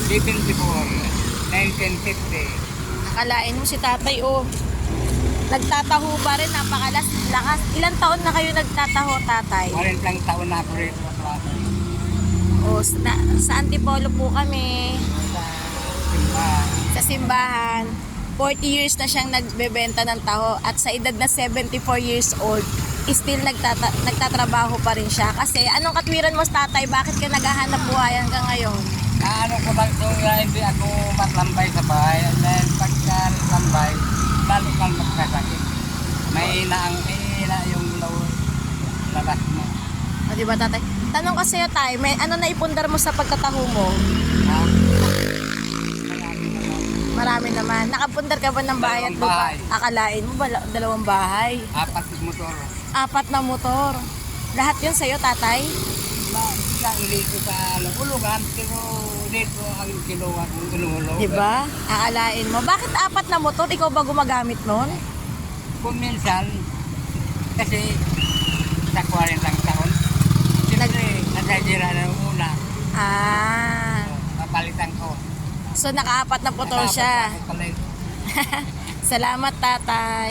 1950. Akalain mo si tatay, oh. Nagtataho pa rin, napakalakas. Ilang taon na kayo nagtataho, tatay? 40 taon na ako rito. Oh, sa Antipolo po kami. Sa simbahan. Sa simbahan. 40 years na siyang nagbebenta ng taho at sa edad na 74 years old, still nagtatrabaho pa rin siya. Kasi anong katwiran mo, tatay? Bakit ka naghahanap buhay hanggang ngayon? Ano ko lang kung hindi ako matlambay sa bahay. And then pagka lambay, lalo kang magkasakit. May ina yung labas mo. O, diba, tatay? Tanong kasi tayo, may ano na ipundar mo sa pagtataho mo? Ha? Marami naman. Nakapundar ka ba ng bahay at Dalawang lupa? bahay. Akalain mo ba dalawang bahay? 4 motor. 4 na motor. Lahat yun sa'yo, tatay? Lang dito sa ulugan, pero dito ang kinuha kong inuhulog. Diba? Akalain mo. Bakit 4 na motor? Ikaw ba gumagamit nun? Kung minsan, kasi sa 40 taon, siyempre, nasajira na yung una. Ah. Papalitan ko. So, naka-4 na motor siya. Nakapalit ako palit. Salamat, tatay.